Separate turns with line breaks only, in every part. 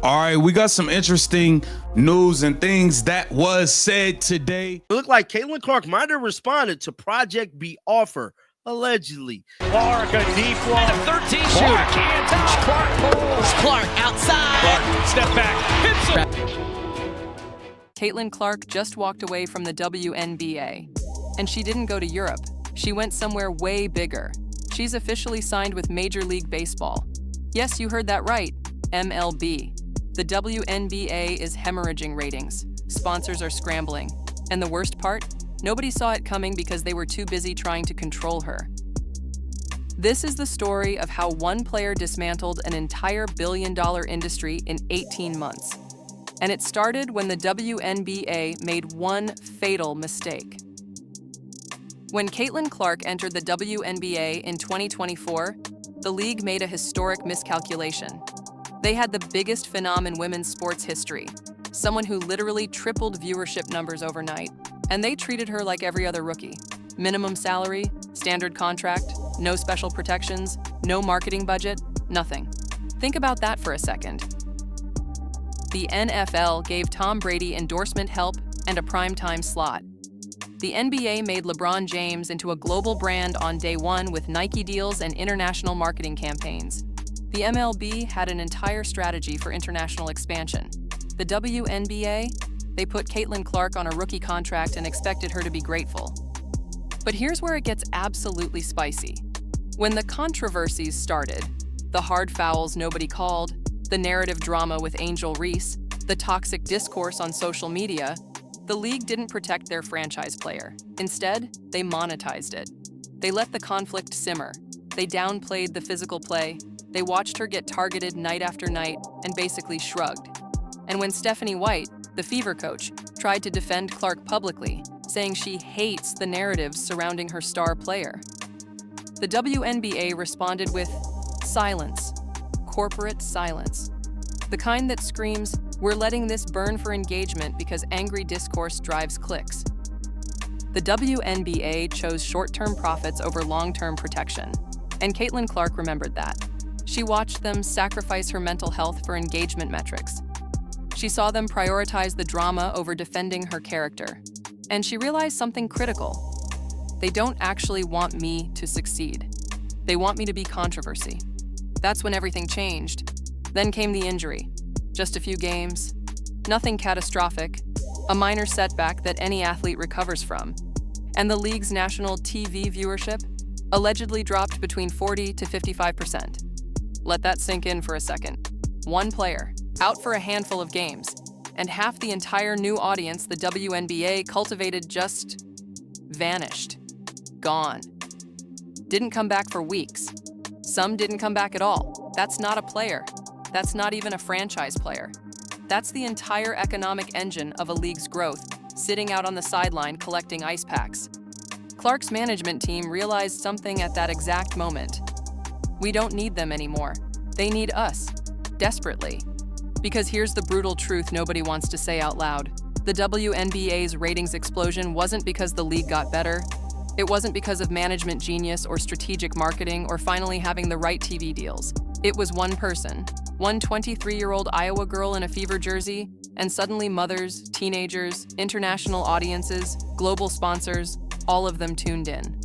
All right, we got some interesting news and things that was said today.
It looked like Caitlin Clark might have responded to Project B offer, allegedly.
Clark, a deep one. And a 13 shooter. Can't touch. Clark pulls.
Clark outside.
Clark, step back. Hits it.
Caitlin Clark just walked away from the WNBA. And she didn't go to Europe. She went somewhere way bigger. She's officially signed with Major League Baseball. Yes, you heard that right. MLB. The WNBA is hemorrhaging ratings. Sponsors are scrambling. And the worst part? Nobody saw it coming because they were too busy trying to control her. This is the story of how one player dismantled an entire billion-dollar industry in 18 months. And it started when the WNBA made one fatal mistake. When Caitlin Clark entered the WNBA in 2024, the league made a historic miscalculation. They had the biggest phenom in women's sports history, someone who literally tripled viewership numbers overnight, and they treated her like every other rookie. Minimum salary, standard contract, no special protections, no marketing budget, nothing. Think about that for a second. The NFL gave Tom Brady endorsement help and a primetime slot. The NBA made LeBron James into a global brand on day one with Nike deals and international marketing campaigns. The MLB had an entire strategy for international expansion. The WNBA, they put Caitlin Clark on a rookie contract and expected her to be grateful. But here's where it gets absolutely spicy. When the controversies started, the hard fouls nobody called, the narrative drama with Angel Reese, the toxic discourse on social media, the league didn't protect their franchise player. Instead, they monetized it. They let the conflict simmer. They downplayed the physical play. They watched her get targeted night after night and basically shrugged. And when Stephanie White, the Fever coach, tried to defend Clark publicly, saying she hates the narratives surrounding her star player, the WNBA responded with silence, corporate silence. The kind that screams, "We're letting this burn for engagement because angry discourse drives clicks." The WNBA chose short-term profits over long-term protection, and Caitlin Clark remembered that. She watched them sacrifice her mental health for engagement metrics. She saw them prioritize the drama over defending her character. And she realized something critical. They don't actually want me to succeed. They want me to be controversy. That's when everything changed. Then came the injury. Just a few games. Nothing catastrophic. A minor setback that any athlete recovers from. And the league's national TV viewership allegedly dropped between 40 to 55%. Let that sink in for a second. One player, out for a handful of games, and half the entire new audience the WNBA cultivated just vanished. Gone. Didn't come back for weeks. Some didn't come back at all. That's not a player. That's not even a franchise player. That's the entire economic engine of a league's growth, sitting out on the sideline collecting ice packs. Clark's management team realized something at that exact moment. We don't need them anymore. They need us, desperately. Because here's the brutal truth nobody wants to say out loud. The WNBA's ratings explosion wasn't because the league got better. It wasn't because of management genius or strategic marketing or finally having the right TV deals. It was one person, one 23-year-old Iowa girl in a Fever jersey, and suddenly mothers, teenagers, international audiences, global sponsors, all of them tuned in.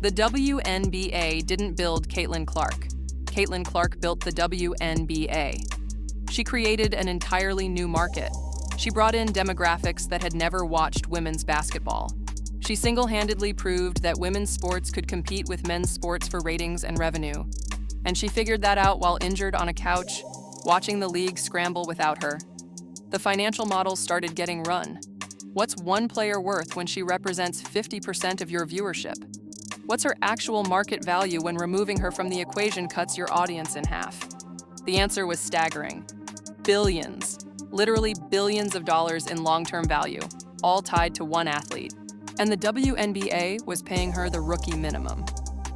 The WNBA didn't build Caitlin Clark. Caitlin Clark built the WNBA. She created an entirely new market. She brought in demographics that had never watched women's basketball. She single-handedly proved that women's sports could compete with men's sports for ratings and revenue. And she figured that out while injured on a couch, watching the league scramble without her. The financial models started getting run. What's one player worth when she represents 50% of your viewership? What's her actual market value when removing her from the equation cuts your audience in half? The answer was staggering. Billions, literally billions of dollars in long-term value, all tied to one athlete. And the WNBA was paying her the rookie minimum.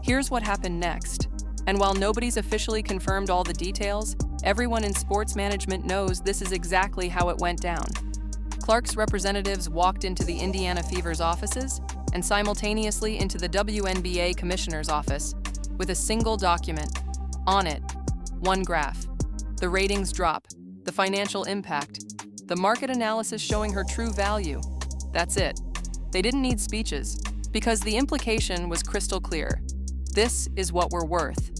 Here's what happened next. And while nobody's officially confirmed all the details, everyone in sports management knows this is exactly how it went down. Clark's representatives walked into the Indiana Fever's offices and simultaneously into the WNBA commissioner's office with a single document. On it, one graph. The ratings drop. The The financial impact. The market analysis showing her true value. That's it. They didn't need speeches, because the implication was crystal clear. This is what we're worth.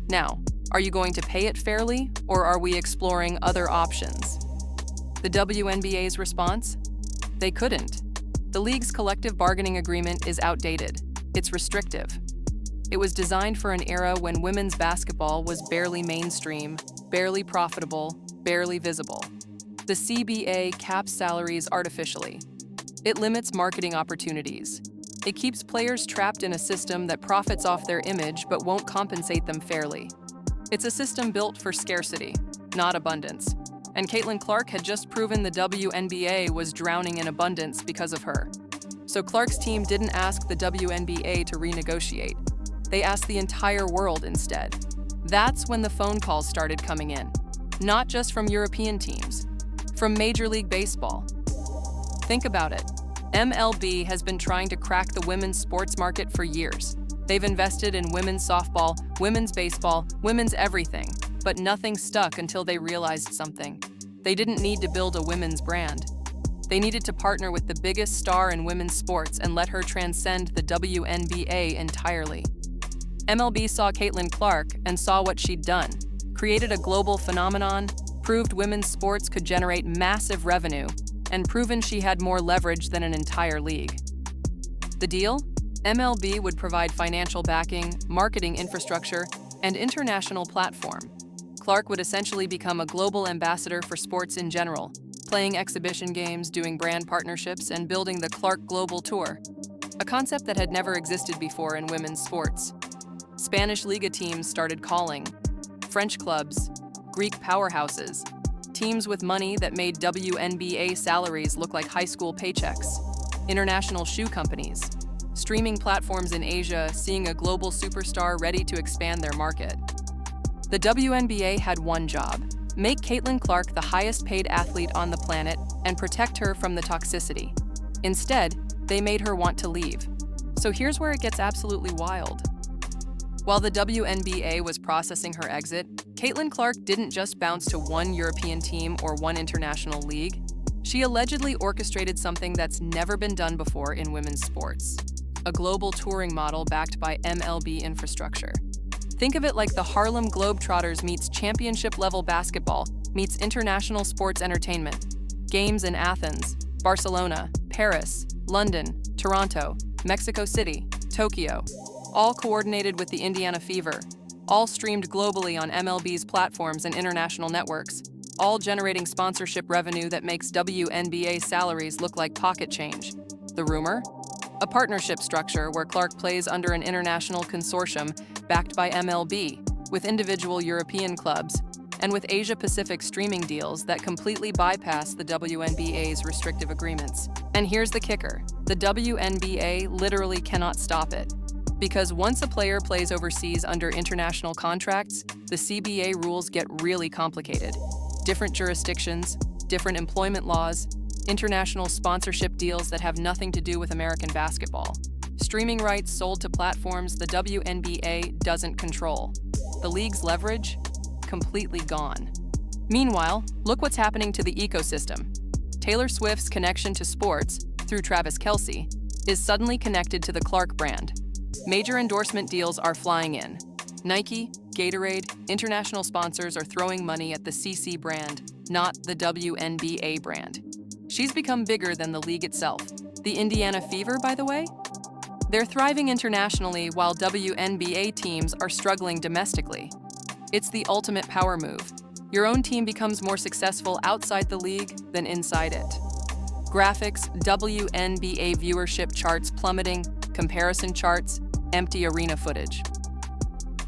Now, are you going to pay it fairly, or are we exploring other options? The WNBA's response? They couldn't. The league's collective bargaining agreement is outdated. It's restrictive. It was designed for an era when women's basketball was barely mainstream, barely profitable, barely visible. The CBA caps salaries artificially. It limits marketing opportunities. It keeps players trapped in a system that profits off their image but won't compensate them fairly. It's a system built for scarcity, not abundance. And Caitlin Clark had just proven the WNBA was drowning in abundance because of her. So Clark's team didn't ask the WNBA to renegotiate. They asked the entire world instead. That's when the phone calls started coming in. Not just from European teams, from Major League Baseball. Think about it. MLB has been trying to crack the women's sports market for years. They've invested in women's softball, women's baseball, women's everything, but nothing stuck until they realized something. They didn't need to build a women's brand. They needed to partner with the biggest star in women's sports and let her transcend the WNBA entirely. MLB saw Caitlin Clark and saw what she'd done, created a global phenomenon, proved women's sports could generate massive revenue, and proven she had more leverage than an entire league. The deal? MLB would provide financial backing, marketing infrastructure, and international platform. Clark would essentially become a global ambassador for sports in general, playing exhibition games, doing brand partnerships, and building the Clark Global Tour, a concept that had never existed before in women's sports. Spanish Liga teams started calling, French clubs, Greek powerhouses, teams with money that made WNBA salaries look like high school paychecks, international shoe companies, streaming platforms in Asia seeing a global superstar ready to expand their market. The WNBA had one job: make Caitlin Clark the highest paid athlete on the planet and protect her from the toxicity. Instead, they made her want to leave. So here's where it gets absolutely wild. While the WNBA was processing her exit, Caitlin Clark didn't just bounce to one European team or one international league. She allegedly orchestrated something that's never been done before in women's sports: a global touring model backed by MLB infrastructure. Think of it like the Harlem Globetrotters meets championship-level basketball meets international sports entertainment. Games in Athens, Barcelona, Paris, London, Toronto, Mexico City, Tokyo, all coordinated with the Indiana Fever, all streamed globally on MLB's platforms and international networks, all generating sponsorship revenue that makes WNBA salaries look like pocket change. The rumor? A partnership structure where Clark plays under an international consortium backed by MLB, with individual European clubs, and with Asia-Pacific streaming deals that completely bypass the WNBA's restrictive agreements. And here's the kicker: the WNBA literally cannot stop it. Because once a player plays overseas under international contracts, the CBA rules get really complicated. Different jurisdictions, different employment laws, international sponsorship deals that have nothing to do with American basketball. Streaming rights sold to platforms the WNBA doesn't control. The league's leverage? Completely gone. Meanwhile, look what's happening to the ecosystem. Taylor Swift's connection to sports, through Travis Kelce, is suddenly connected to the Clark brand. Major endorsement deals are flying in. Nike, Gatorade, international sponsors are throwing money at the CC brand, not the WNBA brand. She's become bigger than the league itself. The Indiana Fever, by the way? They're thriving internationally while WNBA teams are struggling domestically. It's the ultimate power move. Your own team becomes more successful outside the league than inside it. Graphics, WNBA viewership charts plummeting, comparison charts, empty arena footage.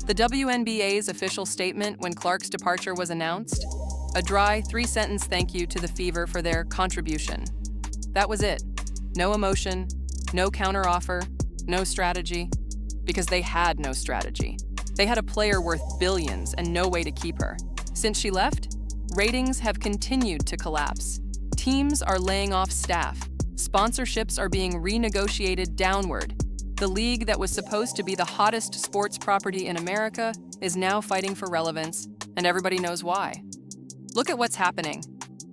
The WNBA's official statement when Clark's departure was announced? A dry 3-sentence thank you to the Fever for their contribution. That was it. No emotion, no counteroffer, no strategy, because they had no strategy. They had a player worth billions and no way to keep her. Since she left, ratings have continued to collapse. Teams are laying off staff. Sponsorships are being renegotiated downward. The league that was supposed to be the hottest sports property in America is now fighting for relevance, and everybody knows why. Look at what's happening.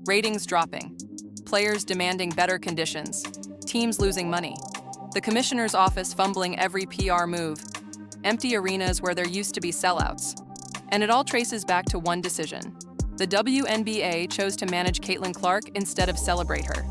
Ratings dropping. Players demanding better conditions. Teams losing money. The commissioner's office fumbling every PR move. Empty arenas where there used to be sellouts. And it all traces back to one decision. The WNBA chose to manage Caitlin Clark instead of celebrate her.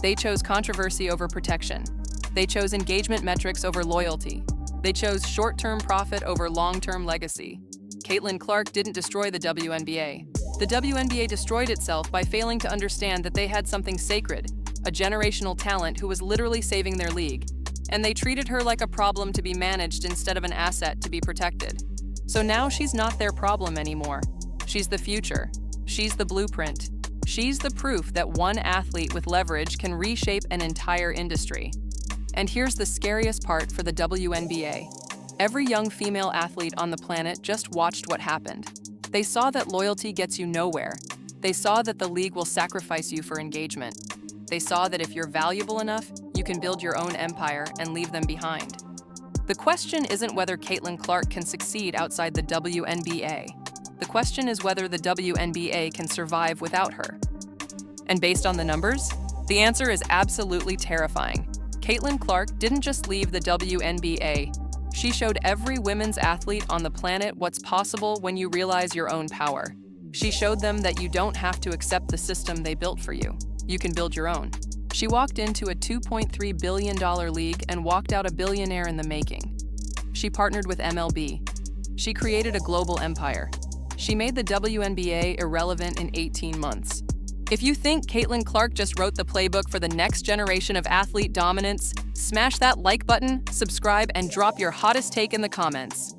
They chose controversy over protection. They chose engagement metrics over loyalty. They chose short-term profit over long-term legacy. Caitlin Clark didn't destroy the WNBA. The WNBA destroyed itself by failing to understand that they had something sacred, a generational talent who was literally saving their league. And they treated her like a problem to be managed instead of an asset to be protected. So now she's not their problem anymore. She's the future. She's the blueprint. She's the proof that one athlete with leverage can reshape an entire industry. And here's the scariest part for the WNBA. Every young female athlete on the planet just watched what happened. They saw that loyalty gets you nowhere. They saw that the league will sacrifice you for engagement. They saw that if you're valuable enough, you can build your own empire and leave them behind. The question isn't whether Caitlin Clark can succeed outside the WNBA. The question is whether the WNBA can survive without her. And based on the numbers, the answer is absolutely terrifying. Caitlin Clark didn't just leave the WNBA. She showed every women's athlete on the planet what's possible when you realize your own power. She showed them that you don't have to accept the system they built for you. You can build your own. She walked into a $2.3 billion league and walked out a billionaire in the making. She partnered with MLB. She created a global empire. She made the WNBA irrelevant in 18 months. If you think Caitlin Clark just wrote the playbook for the next generation of athlete dominance, smash that like button, subscribe, and drop your hottest take in the comments.